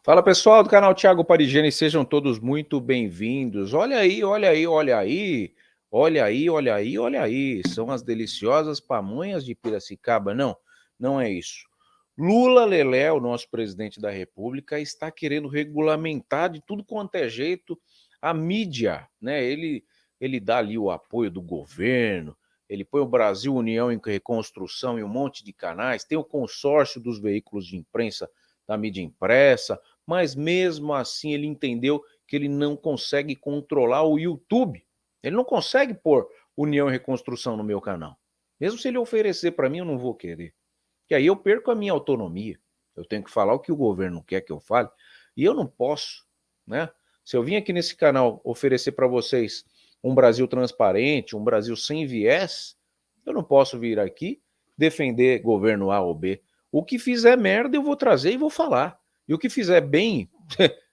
Fala pessoal do canal Thiago Parigini, sejam todos muito bem-vindos. Olha aí, olha aí, olha aí, olha aí, olha aí, olha aí. São as deliciosas pamonhas de Piracicaba. Não, não é isso. Lula Lelé, o nosso presidente da República, está querendo regulamentar de tudo quanto é jeito a mídia, né? Ele dá ali o apoio do governo, ele põe o Brasil União em Reconstrução e um monte de canais, tem o consórcio dos veículos de imprensa da mídia impressa, mas mesmo assim ele entendeu que ele não consegue controlar o YouTube. Ele não consegue pôr União e Reconstrução no meu canal. Mesmo se ele oferecer para mim, eu não vou querer. E aí eu perco a minha autonomia. Eu tenho que falar o que o governo quer que eu fale. E eu não posso, né? Se eu vim aqui nesse canal oferecer para vocês um Brasil transparente, um Brasil sem viés, eu não posso vir aqui defender governo A ou B. O que fizer merda eu vou trazer e vou falar. E o que fizer bem,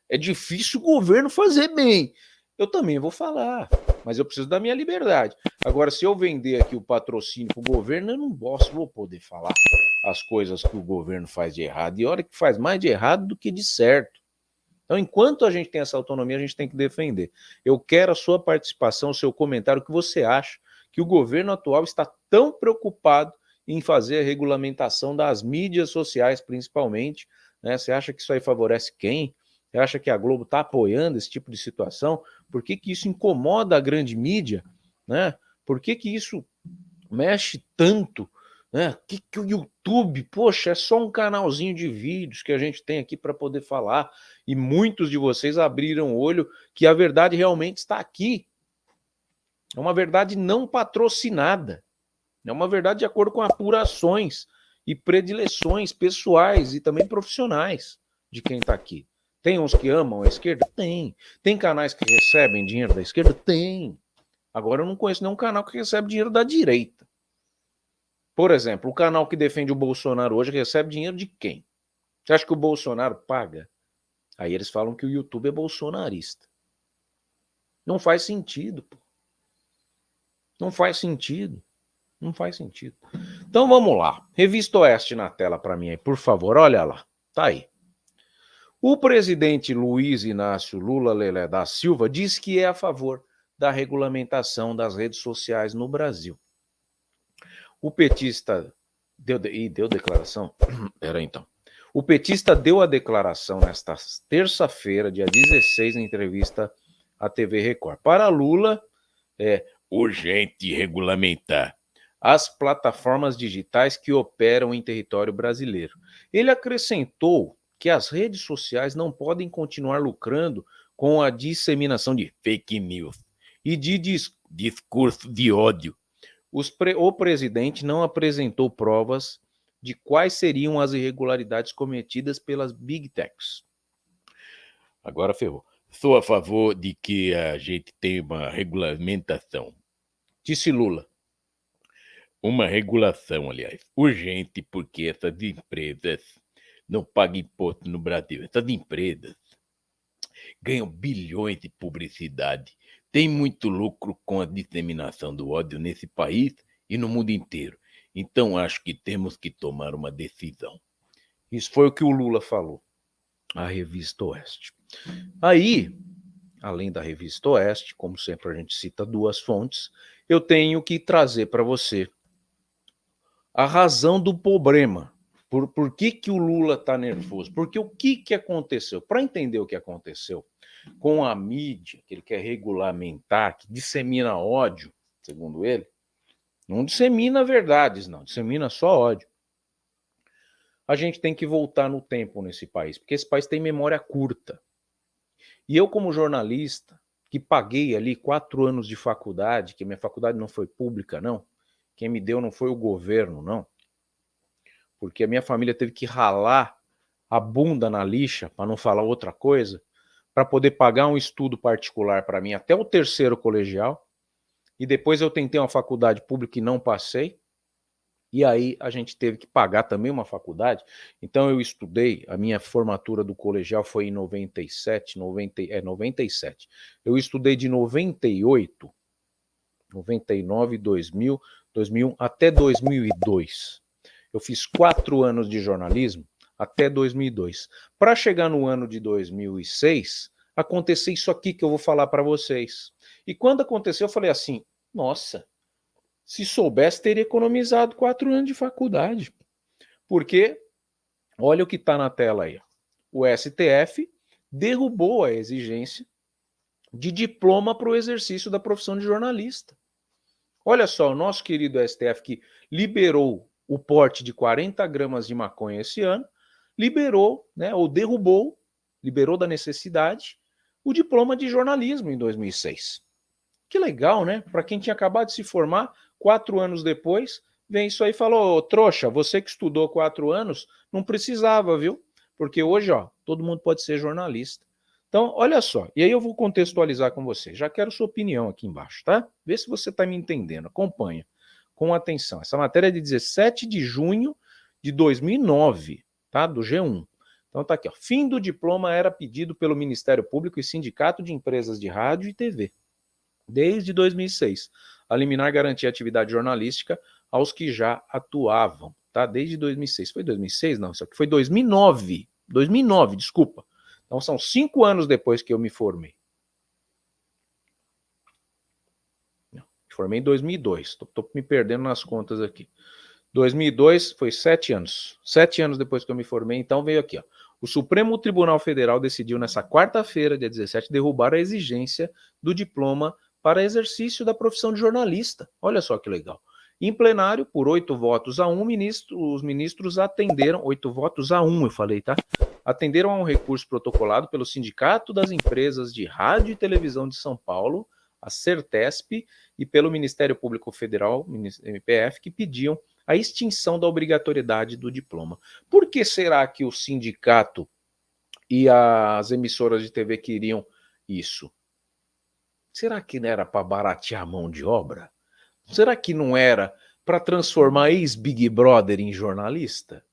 é difícil o governo fazer bem. Eu também vou falar, mas eu preciso da minha liberdade. Agora, se eu vender aqui o patrocínio para o governo, eu não vou poder falar as coisas que o governo faz de errado. E olha que faz mais de errado do que de certo. Então, enquanto a gente tem essa autonomia, a gente tem que defender. Eu quero a sua participação, o seu comentário, o que você acha que o governo atual está tão preocupado em fazer a regulamentação das mídias sociais, principalmente, né? Você acha que isso aí favorece quem? Você acha que a Globo está apoiando esse tipo de situação? Por que isso incomoda a grande mídia? Né? Por que isso mexe tanto? Né? Que o YouTube, poxa, é só um canalzinho de vídeos que a gente tem aqui para poder falar. E muitos de vocês abriram o olho que a verdade realmente está aqui. É uma verdade não patrocinada. É uma verdade de acordo com apurações e predileções pessoais e também profissionais de quem está aqui. Tem uns que amam a esquerda? Tem. Tem canais que recebem dinheiro da esquerda? Tem. Agora eu não conheço nenhum canal que recebe dinheiro da direita. Por exemplo, o canal que defende o Bolsonaro hoje recebe dinheiro de quem? Você acha que o Bolsonaro paga? Aí eles falam que o YouTube é bolsonarista. Não faz sentido, pô. Não faz sentido. Não faz sentido. Então vamos lá. Revista Oeste na tela para mim aí, por favor. Olha lá. Tá aí. O presidente Luiz Inácio Lula Lelé da Silva diz que é a favor da regulamentação das redes sociais no Brasil. O petista deu declaração? Era então. O petista deu a declaração nesta terça-feira, dia 16, em entrevista à TV Record. Para Lula, é urgente regulamentar as plataformas digitais que operam em território brasileiro. Ele acrescentou que as redes sociais não podem continuar lucrando com a disseminação de fake news e de discurso de ódio. O presidente não apresentou provas de quais seriam as irregularidades cometidas pelas Big Techs. Agora ferrou. Sou a favor de que a gente tenha uma regulamentação, disse Lula. Uma regulação, aliás, urgente, porque essas empresas não pagam imposto no Brasil. Essas empresas ganham bilhões de publicidade, têm muito lucro com a disseminação do ódio nesse país e no mundo inteiro. Então acho que temos que tomar uma decisão. Isso foi o que o Lula falou à Revista Oeste. Aí, além da Revista Oeste, como sempre a gente cita duas fontes, eu tenho que trazer para você a razão do problema. Por que o Lula está nervoso? Porque o que aconteceu? Para entender o que aconteceu com a mídia, que ele quer regulamentar, que dissemina ódio, segundo ele, não dissemina verdades, não, dissemina só ódio. A gente tem que voltar no tempo nesse país, porque esse país tem memória curta. E eu, como jornalista, que paguei ali 4 anos de faculdade, que minha faculdade não foi pública, não, quem me deu não foi o governo, não, porque a minha família teve que ralar a bunda na lixa, para não falar outra coisa, para poder pagar um estudo particular para mim até o terceiro colegial, e depois eu tentei uma faculdade pública e não passei, e aí a gente teve que pagar também uma faculdade. Então eu estudei, a minha formatura do colegial foi em 97, 97. Eu estudei de 98, 99, 2000, 2001 até 2002. Eu fiz 4 anos de jornalismo, até 2002. Para chegar no ano de 2006, acontecer isso aqui que eu vou falar para vocês. E quando aconteceu, eu falei assim, nossa, se soubesse, teria economizado 4 anos de faculdade. Porque, olha o que está na tela aí. O STF derrubou a exigência de diploma para o exercício da profissão de jornalista. Olha só, o nosso querido STF que liberou o porte de 40 gramas de maconha esse ano, liberou, né, ou derrubou, liberou da necessidade, o diploma de jornalismo em 2006. Que legal, né? Para quem tinha acabado de se formar, 4 anos depois, vem isso aí e fala, ô, trouxa, você que estudou 4 anos, não precisava, viu? Porque hoje, ó, todo mundo pode ser jornalista. Então, olha só, e aí eu vou contextualizar com você. Já quero sua opinião aqui embaixo, tá? Vê se você está me entendendo. Acompanha com atenção. Essa matéria é de 17 de junho de 2009, tá? Do G1. Então tá aqui, ó. Fim do diploma era pedido pelo Ministério Público e Sindicato de Empresas de Rádio e TV. Desde 2006. A liminar garantia atividade jornalística aos que já atuavam, tá? Desde 2006. Foi 2006? Não, isso aqui foi 2009. 2009, desculpa. Então são 5 anos depois que eu me formei. Me formei em 2002. Estou me perdendo nas contas aqui. 2002 foi 7 anos. 7 anos depois que eu me formei, então veio aqui, ó. O Supremo Tribunal Federal decidiu nessa quarta-feira, dia 17, derrubar a exigência do diploma para exercício da profissão de jornalista. Olha só que legal. Em plenário, por 8 votos a 1, os ministros atenderam, 8 votos a 1, eu falei, tá? Atenderam a um recurso protocolado pelo Sindicato das Empresas de Rádio e Televisão de São Paulo, a CERTESP, e pelo Ministério Público Federal, MPF, que pediam a extinção da obrigatoriedade do diploma. Por que será que o sindicato e as emissoras de TV queriam isso? Será que não era para baratear a mão de obra? Será que não era para transformar ex-Big Brother em jornalista?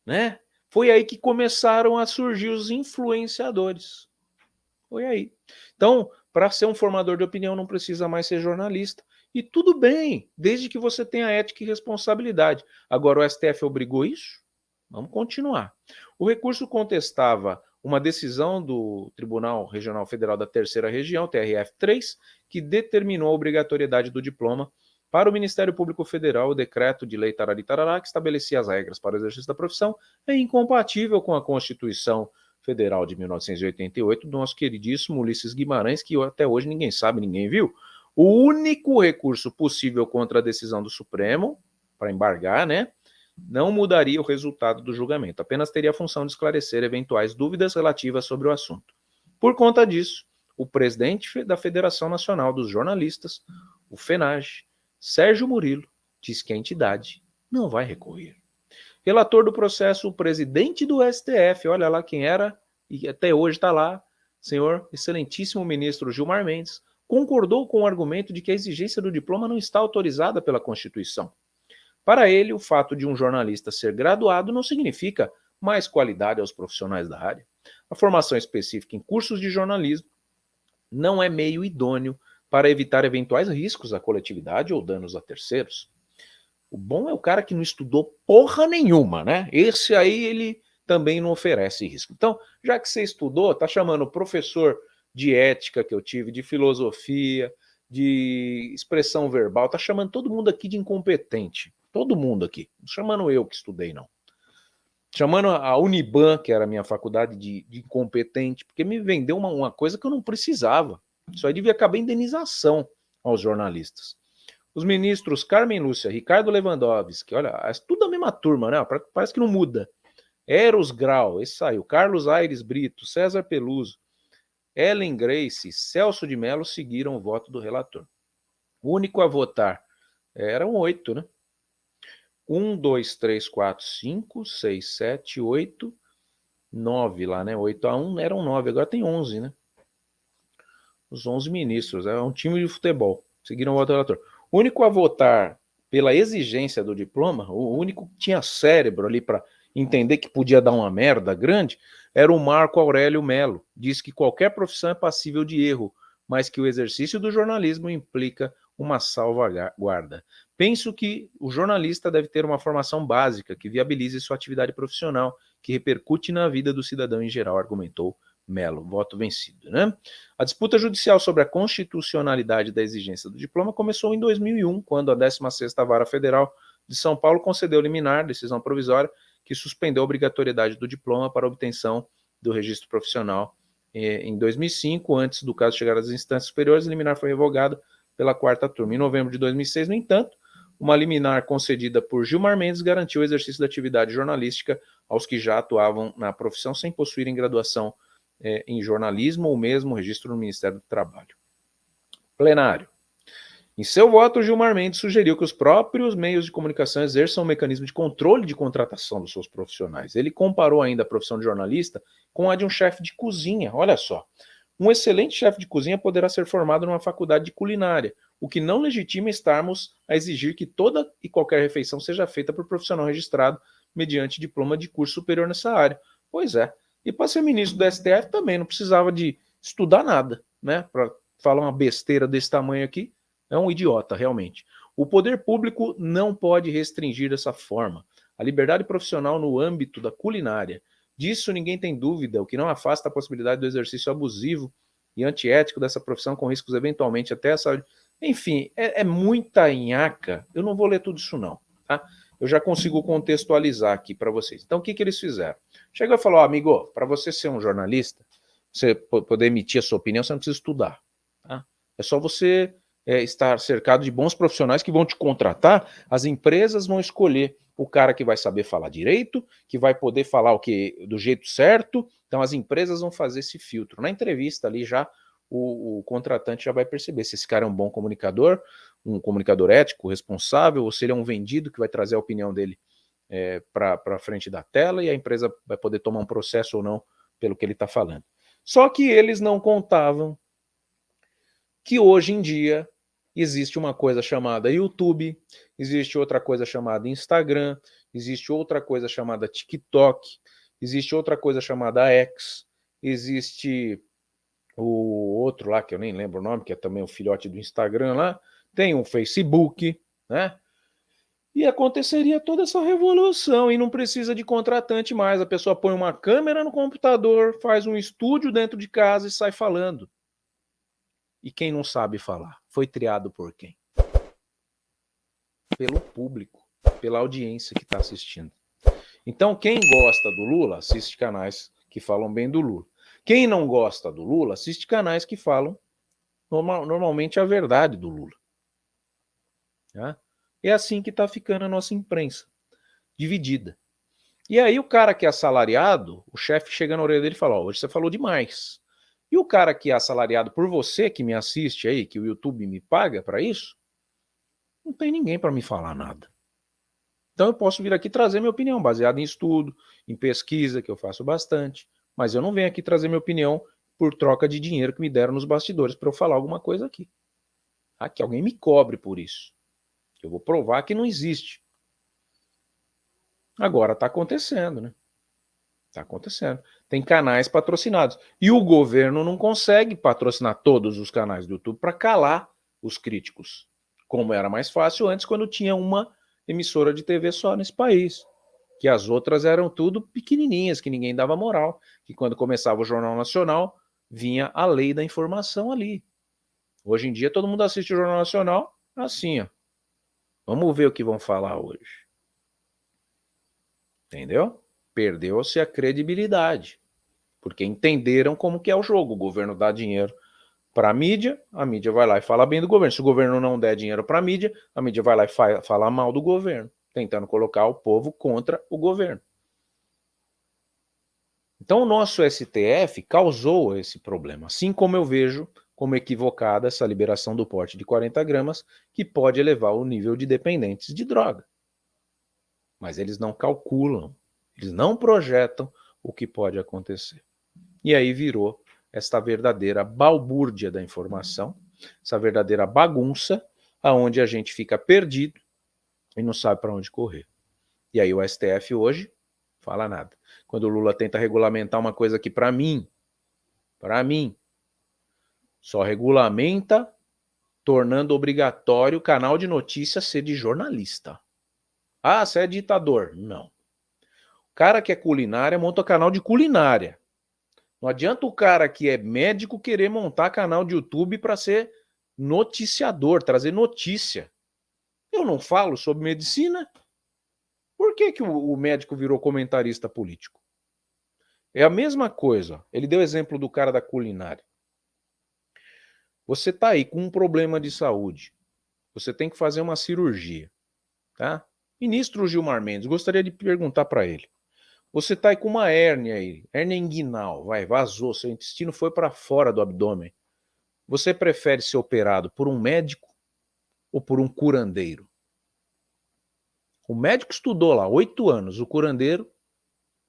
Né? Foi aí que começaram a surgir os influenciadores. Foi aí. Então, para ser um formador de opinião, não precisa mais ser jornalista. E tudo bem, desde que você tenha ética e responsabilidade. Agora, o STF obrigou isso? Vamos continuar. O recurso contestava uma decisão do Tribunal Regional Federal da Terceira Região, TRF3, que determinou a obrigatoriedade do diploma para o Ministério Público Federal. O decreto de lei tarari tarará, que estabelecia as regras para o exercício da profissão, é incompatível com a Constituição Federal de 1988, do nosso queridíssimo Ulisses Guimarães, que até hoje ninguém sabe, ninguém viu. O único recurso possível contra a decisão do Supremo, para embargar, né, não mudaria o resultado do julgamento, apenas teria a função de esclarecer eventuais dúvidas relativas sobre o assunto. Por conta disso, o presidente da Federação Nacional dos Jornalistas, o FENAGE, Sérgio Murilo, diz que a entidade não vai recorrer. Relator do processo, o presidente do STF, olha lá quem era, e até hoje está lá, senhor excelentíssimo ministro Gilmar Mendes, concordou com o argumento de que a exigência do diploma não está autorizada pela Constituição. Para ele, o fato de um jornalista ser graduado não significa mais qualidade aos profissionais da área. A formação específica em cursos de jornalismo não é meio idôneo para evitar eventuais riscos à coletividade ou danos a terceiros. O bom é o cara que não estudou porra nenhuma, né? Esse aí ele também não oferece risco. Então, já que você estudou, tá chamando o professor de ética que eu tive, de filosofia, de expressão verbal, tá chamando todo mundo aqui de incompetente. Todo mundo aqui. Não chamando eu que estudei, não. Chamando a Uniban, que era a minha faculdade, de incompetente, porque me vendeu uma coisa que eu não precisava. Isso aí devia acabar indenização aos jornalistas. Os ministros Carmen Lúcia, Ricardo Lewandowski, olha, tudo a mesma turma, né? Parece que não muda. Eros Grau, esse saiu. Carlos Aires Brito, César Peluso, Ellen Grace, Celso de Mello seguiram o voto do relator. O único a votar eram 8, né? 1, 2, 3, 4, 5, 6, 7, 8, 9 lá, né? 8-1 eram 9, agora tem 11, né? Os 11 ministros, é um time de futebol. Seguiram o voto do relator. O único a votar pela exigência do diploma, o único que tinha cérebro ali para entender que podia dar uma merda grande, era o Marco Aurélio Melo. Diz que qualquer profissão é passível de erro, mas que o exercício do jornalismo implica uma salvaguarda. Penso que o jornalista deve ter uma formação básica que viabilize sua atividade profissional, que repercute na vida do cidadão em geral, argumentou Melo. Voto vencido, né? A disputa judicial sobre a constitucionalidade da exigência do diploma começou em 2001, quando a 16ª Vara Federal de São Paulo concedeu liminar, decisão provisória, que suspendeu a obrigatoriedade do diploma para obtenção do registro profissional. Em 2005, antes do caso chegar às instâncias superiores, a liminar foi revogada pela 4ª turma. Em novembro de 2006, no entanto, uma liminar concedida por Gilmar Mendes garantiu o exercício da atividade jornalística aos que já atuavam na profissão sem possuírem graduação em jornalismo ou mesmo registro no Ministério do Trabalho. Plenário. Em seu voto, Gilmar Mendes sugeriu que os próprios meios de comunicação exerçam um mecanismo de controle de contratação dos seus profissionais. Ele comparou ainda a profissão de jornalista com a de um chefe de cozinha. Olha só, um excelente chefe de cozinha poderá ser formado numa faculdade de culinária, o que não legitima estarmos a exigir que toda e qualquer refeição seja feita por profissional registrado mediante diploma de curso superior nessa área. Pois é. E para ser ministro do STF também não precisava de estudar nada, né? Para falar uma besteira desse tamanho aqui, é um idiota, realmente. O poder público não pode restringir dessa forma a liberdade profissional no âmbito da culinária. Disso ninguém tem dúvida, o que não afasta a possibilidade do exercício abusivo e antiético dessa profissão, com riscos eventualmente até a saúde. Enfim, é muita nhaca. Eu não vou ler tudo isso não, tá? Eu já consigo contextualizar aqui para vocês. Então, o que eles fizeram? Chegou e falou, amigo, para você ser um jornalista, você poder emitir a sua opinião, você não precisa estudar. Tá? É só você estar cercado de bons profissionais que vão te contratar. As empresas vão escolher o cara que vai saber falar direito, que vai poder falar o que do jeito certo. Então, as empresas vão fazer esse filtro. Na entrevista ali já, o contratante já vai perceber se esse cara é um bom comunicador, um comunicador ético, responsável, ou se ele é um vendido que vai trazer a opinião dele para frente da tela e a empresa vai poder tomar um processo ou não pelo que ele está falando. Só que eles não contavam que hoje em dia existe uma coisa chamada YouTube, existe outra coisa chamada Instagram, existe outra coisa chamada TikTok, existe outra coisa chamada X, existe o outro lá, que eu nem lembro o nome, que é também o filhote do Instagram lá, tem um Facebook, né? E aconteceria toda essa revolução e não precisa de contratante mais. A pessoa põe uma câmera no computador, faz um estúdio dentro de casa e sai falando. E quem não sabe falar? Foi triado por quem? Pelo público, pela audiência que está assistindo. Então, quem gosta do Lula, assiste canais que falam bem do Lula. Quem não gosta do Lula, assiste canais que falam normalmente a verdade do Lula. Tá? É assim que está ficando a nossa imprensa, dividida. E aí o cara que é assalariado, o chefe chega na orelha dele e fala, hoje você falou demais. E o cara que é assalariado por você, que me assiste aí, que o YouTube me paga para isso, não tem ninguém para me falar nada. Então eu posso vir aqui trazer minha opinião, baseada em estudo, em pesquisa, que eu faço bastante, mas eu não venho aqui trazer minha opinião por troca de dinheiro que me deram nos bastidores para eu falar alguma coisa aqui. Ah, que alguém me cobre por isso. Eu vou provar que não existe. Agora está acontecendo, né? Está acontecendo. Tem canais patrocinados. E o governo não consegue patrocinar todos os canais do YouTube para calar os críticos. Como era mais fácil antes, quando tinha uma emissora de TV só nesse país. Que as outras eram tudo pequenininhas, que ninguém dava moral. Que quando começava o Jornal Nacional, vinha a lei da informação ali. Hoje em dia todo mundo assiste o Jornal Nacional assim, ó. Vamos ver o que vão falar hoje. Entendeu? Perdeu-se a credibilidade. Porque entenderam como que é o jogo. O governo dá dinheiro para a mídia vai lá e fala bem do governo. Se o governo não der dinheiro para a mídia vai lá e fala mal do governo, tentando colocar o povo contra o governo. Então o nosso STF causou esse problema, assim como eu vejo como equivocada essa liberação do porte de 40 gramas, que pode elevar o nível de dependentes de droga. Mas eles não calculam, eles não projetam o que pode acontecer. E aí virou esta verdadeira balbúrdia da informação, essa verdadeira bagunça, aonde a gente fica perdido e não sabe para onde correr. E aí o STF hoje fala nada. Quando o Lula tenta regulamentar uma coisa que para mim, só regulamenta tornando obrigatório o canal de notícias ser de jornalista. Ah, você é ditador. Não. O cara que é culinária monta canal de culinária. Não adianta o cara que é médico querer montar canal de YouTube para ser noticiador, trazer notícia. Eu não falo sobre medicina. Por que o médico virou comentarista político? É a mesma coisa. Ele deu exemplo do cara da culinária. Você tá aí com um problema de saúde. Você tem que fazer uma cirurgia, tá? Ministro Gilmar Mendes, gostaria de perguntar para ele. Você tá aí com uma hérnia aí, hérnia inguinal, vazou, seu intestino foi para fora do abdômen. Você prefere ser operado por um médico ou por um curandeiro? O médico estudou lá 8 anos, o curandeiro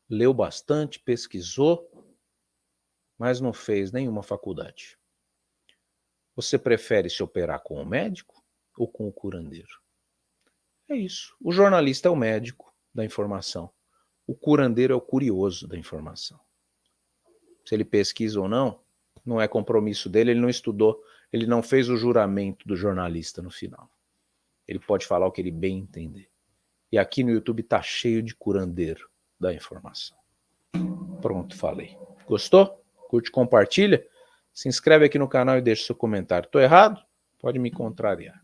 leu bastante, pesquisou, mas não fez nenhuma faculdade. Você prefere se operar com o médico ou com o curandeiro? É isso. O jornalista é o médico da informação. O curandeiro é o curioso da informação. Se ele pesquisa ou não, não é compromisso dele, ele não estudou, ele não fez o juramento do jornalista no final. Ele pode falar o que ele bem entender. E aqui no YouTube tá cheio de curandeiro da informação. Pronto, falei. Gostou? Curte, compartilha? Se inscreve aqui no canal e deixa seu comentário. Tô errado? Pode me contrariar.